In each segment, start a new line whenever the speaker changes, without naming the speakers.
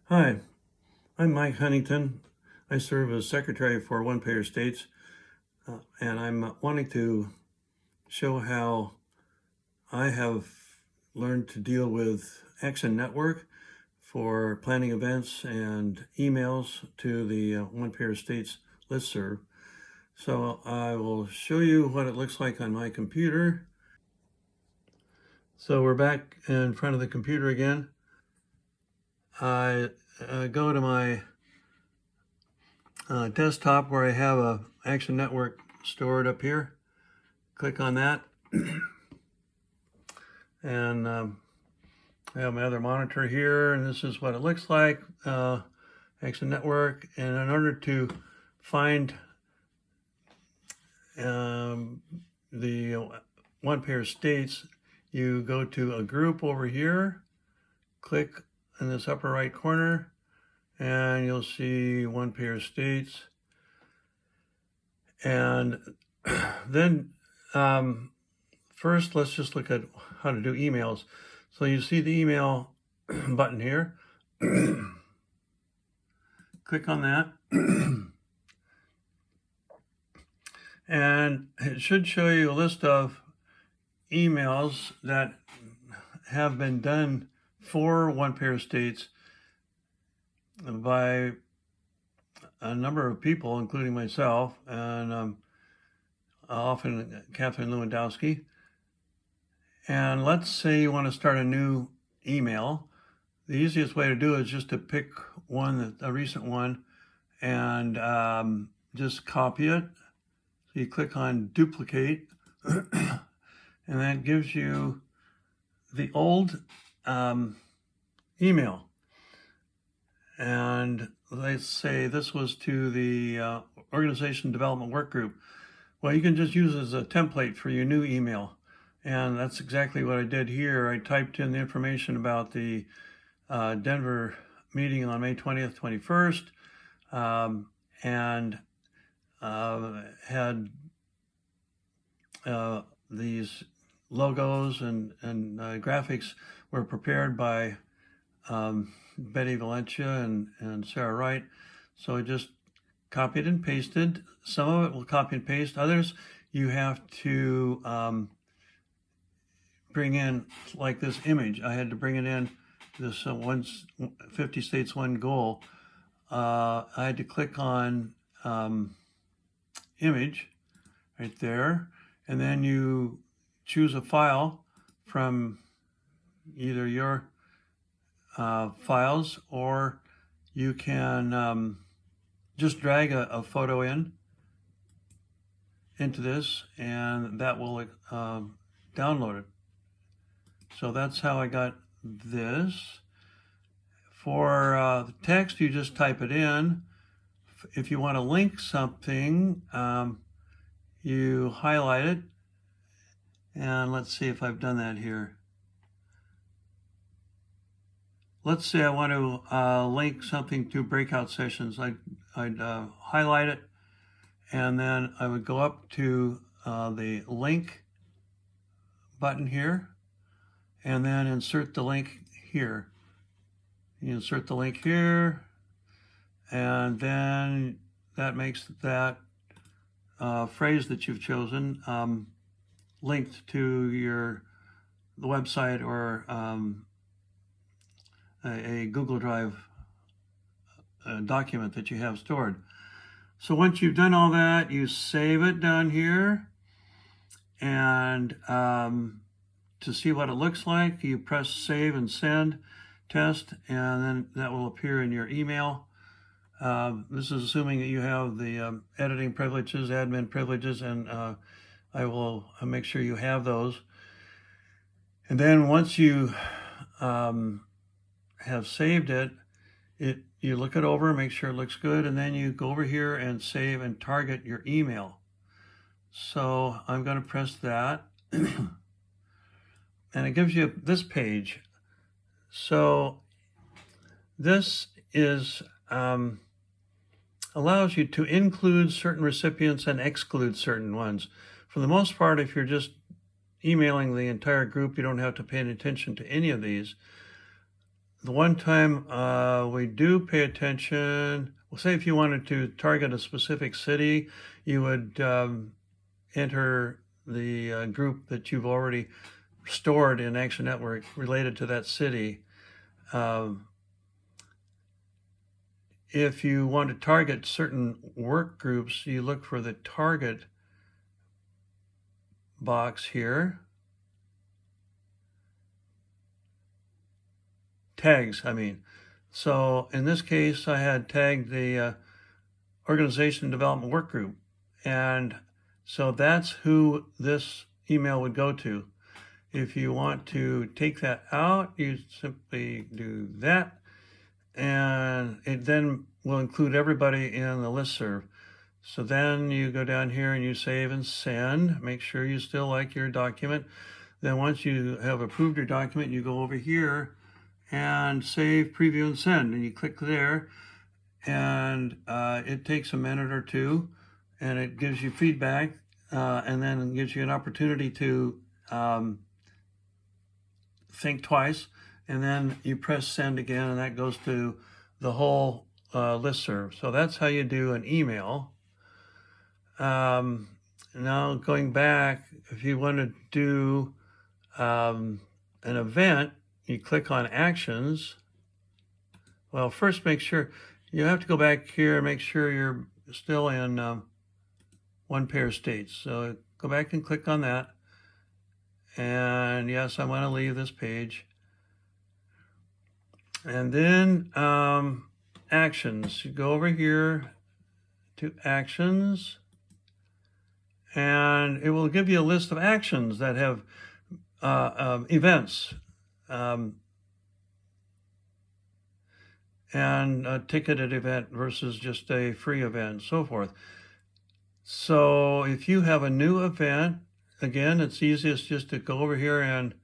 Hi, I'm Mike Huntington. I serve as secretary for One Payer States, and I'm wanting to show how I have learned to deal with Action Network for planning events and emails to the One Payer States listserv. So I will show you what it looks like on my computer. So we're back in front of the computer again. I go to my desktop where I have a Action Network stored up here. Click on that, and I have my other monitor here, and this is what it looks like, Action Network. And in order to find the One Payer States, you go to a group over here, click in this upper right corner, and you'll see One Payer States. And then first, let's just look at how to do emails. So you see the email button here. Click on that. And it should show you a list of emails that have been done for One Payer States by a number of people, including myself, and often Catherine Lewandowski. And let's say you want to start a new email. The easiest way to do it is just to pick one, a recent one, and just copy it. So you click on duplicate, and that gives you the old email. And let's say this was to the Organization Development Work Group. Well, you can just use it as a template for your new email. And that's exactly what I did here. I typed in the information about the Denver meeting on May 20th, 21st, and had these logos and graphics were prepared by Betty Valencia and Sarah Wright. So I just copied and pasted. Some of it will copy and paste. Others you have to bring in, like this image. I had to bring it in, this 50 States, One Goal. I had to click on image right there, and then you choose a file from either your files, or you can just drag a photo into this, and that will download it. So that's how I got this. For the text, you just type it in. If you want to link something, you highlight it. And let's see if I've done that here. Let's say I want to link something to breakout sessions. I'd highlight it, and then I would go up to the link button here, and then insert the link here. You insert the link here, and then that makes that phrase that you've chosen linked to the website or a Google Drive document that you have stored. So once you've done all that, you save it down here, and to see what it looks like, you press save and send test, and then that will appear in your email. This is assuming that you have the editing privileges, admin privileges, and I will make sure you have those. And then once you have saved it, you look it over, make sure it looks good, and then you go over here and save and target your email. So I'm going to press that, and it gives you this page. So this is allows you to include certain recipients and exclude certain ones. For the most part, if you're just emailing the entire group, you don't have to pay any attention to any of these. the one time we do pay attention, well, say if you wanted to target a specific city, you would enter the group that you've already stored in Action Network related to that city. If you want to target certain work groups, you look for the target box here. Tags, I mean. So in this case, I had tagged the Organization Development Work Group. And so that's who this email would go to. If you want to take that out, you simply do that. And it then will include everybody in the listserv. So then you go down here and you save and send. Make sure you still like your document. Then once you have approved your document, you go over here and save, preview, and send. And you click there, and it takes a minute or two, and it gives you feedback, and then it gives you an opportunity to think twice, and then you press send again, and that goes to the whole listserv. So that's how you do an email. Now going back, if you want to do an event, you click on actions. Well, first make sure, you have to go back here and make sure you're still in one pair states. So go back and click on that. And yes, I want to leave this page. And then actions. You go over here to actions, and it will give you a list of actions that have events and a ticketed event versus just a free event, and so forth. So if you have a new event, again, it's easiest just to go over here and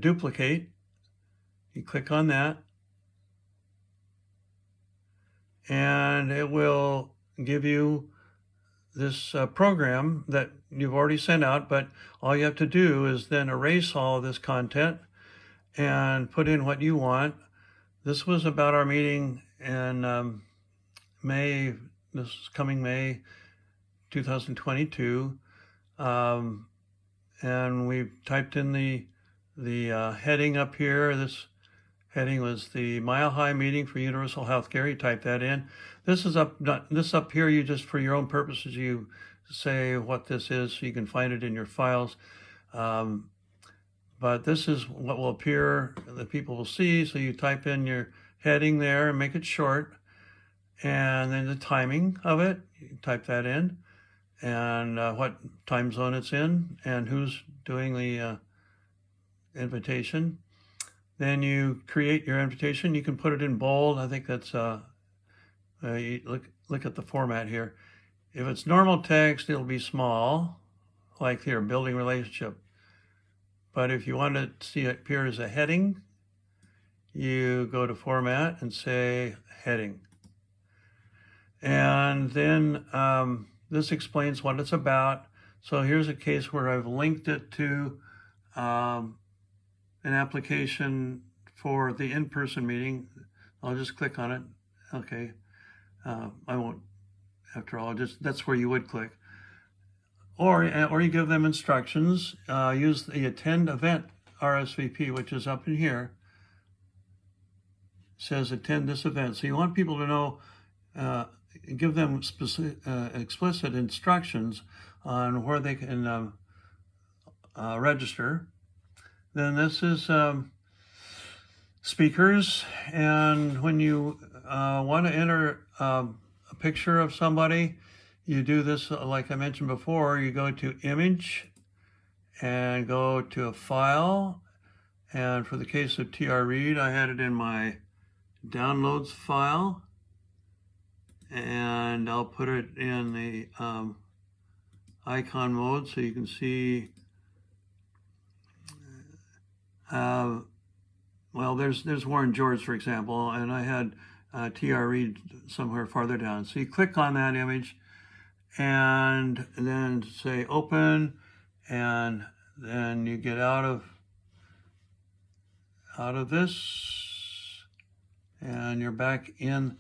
duplicate. You click on that, and it will give you this program that you've already sent out, but all you have to do is then erase all of this content and put in what you want. This was about our meeting in May, this coming May 2022, and we typed in the heading up here. This heading was the Mile High Meeting for Universal Healthcare. You type that in. This is up here. You just, for your own purposes, you say what this is so you can find it in your files. But this is what will appear that people will see. So you type in your heading there and make it short, and then the timing of it, you type that in, and what time zone it's in, and who's doing the invitation. Then you create your invitation. You can put it in bold. I think that's, you look at the format here. If it's normal text, it'll be small, like here, building relationship. But if you want to see it appear as a heading, you go to format and say heading. And then this explains what it's about. So here's a case where I've linked it to an application for the in-person meeting. I'll just click on it. Okay. I won't, after all, that's where you would click. Or you give them instructions. Use the attend event RSVP, which is up in here. It says attend this event. So you want people to know, give them explicit instructions on where they can register. Then this is speakers, and when you want to enter a picture of somebody, you do this like I mentioned before. You go to image and go to a file, and for the case of TR Read, I had it in my downloads file, and I'll put it in the icon mode so you can see. Well, there's Warren George, for example, and I had TR Read somewhere farther down. So you click on that image and then say open, and then you get out of this, and you're back in.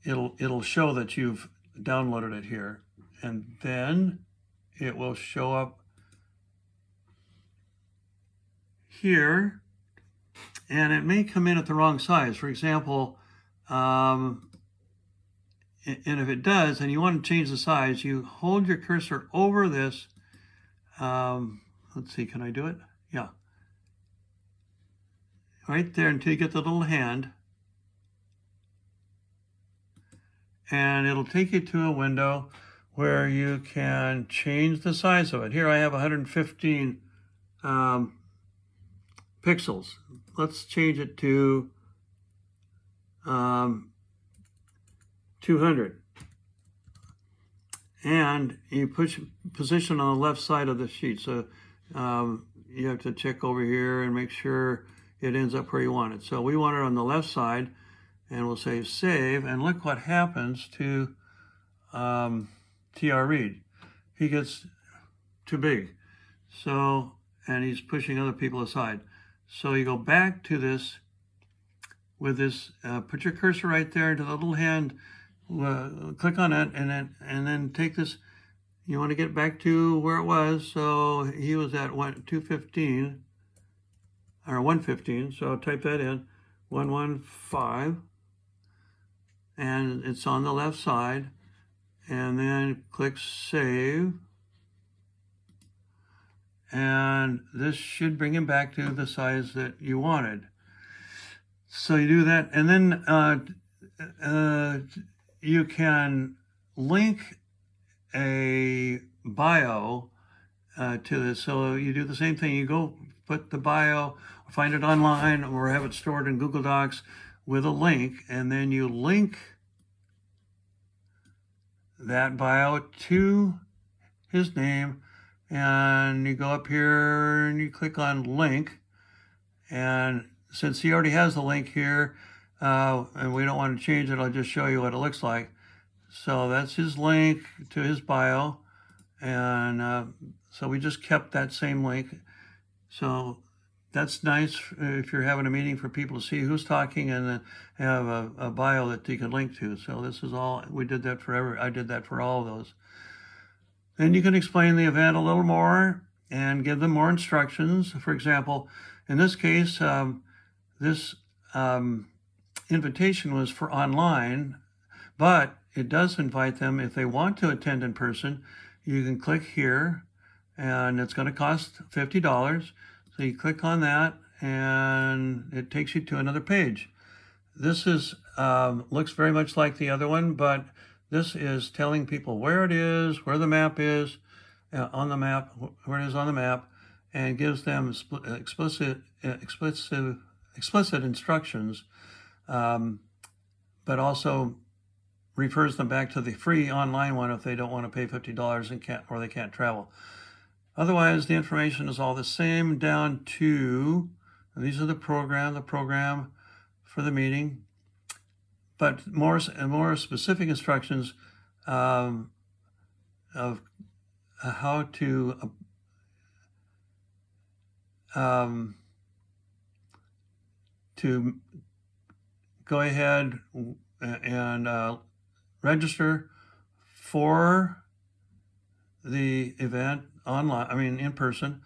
It'll show that you've downloaded it here, and then it will show up here, and it may come in at the wrong size. For example, and if it does, and you want to change the size, you hold your cursor over this. Let's see, can I do it? Yeah. Right there until you get the little hand. And it'll take you to a window where you can change the size of it. Here I have 115 pixels. Let's change it to 200. And you push position on the left side of the sheet. So you have to check over here and make sure it ends up where you want it. So we want it on the left side, and we'll say save, and look what happens to TR Reed. He gets too big. So, and he's pushing other people aside. So you go back to this with this, put your cursor right there into the little hand, click on it, and then take this. You want to get back to where it was. So he was at 215 or 115. So type that in, 115, and it's on the left side. And then click save. And this should bring him back to the size that you wanted. So you do that, and then you can link a bio to this. So you do the same thing. You go put the bio, find it online, or have it stored in Google Docs with a link, and then you link that bio to his name, and you go up here and you click on link. And since he already has the link here, and we don't want to change it, I'll just show you what it looks like. So that's his link to his bio, and so we just kept that same link. So that's nice if you're having a meeting for people to see who's talking, and have a bio that you can link to. So this is all, we did that for I did that for all of those. Then you can explain the event a little more and give them more instructions. For example, in this case, this invitation was for online, but it does invite them if they want to attend in person. You can click here, and it's going to cost $50. So you click on that, and it takes you to another page. This is looks very much like the other one, but this is telling people where it is, where the map is on the map, where it is on the map, and gives them explicit instructions, but also refers them back to the free online one if they don't want to pay $50 and they can't travel. Otherwise, the information is all the same down to, these are the program for the meeting, but more specific instructions of how to go ahead and register for the event online, in person,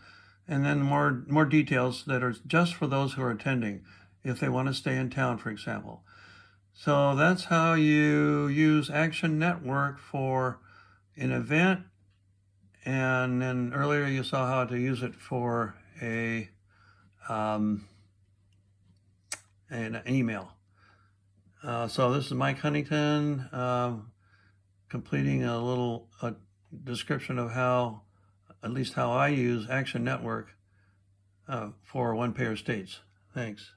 and then more details that are just for those who are attending, if they want to stay in town, for example. So that's how you use Action Network for an event, and then earlier you saw how to use it for an email. So this is Mike Huntington completing a little description of how I use Action Network for one pair of states. Thanks.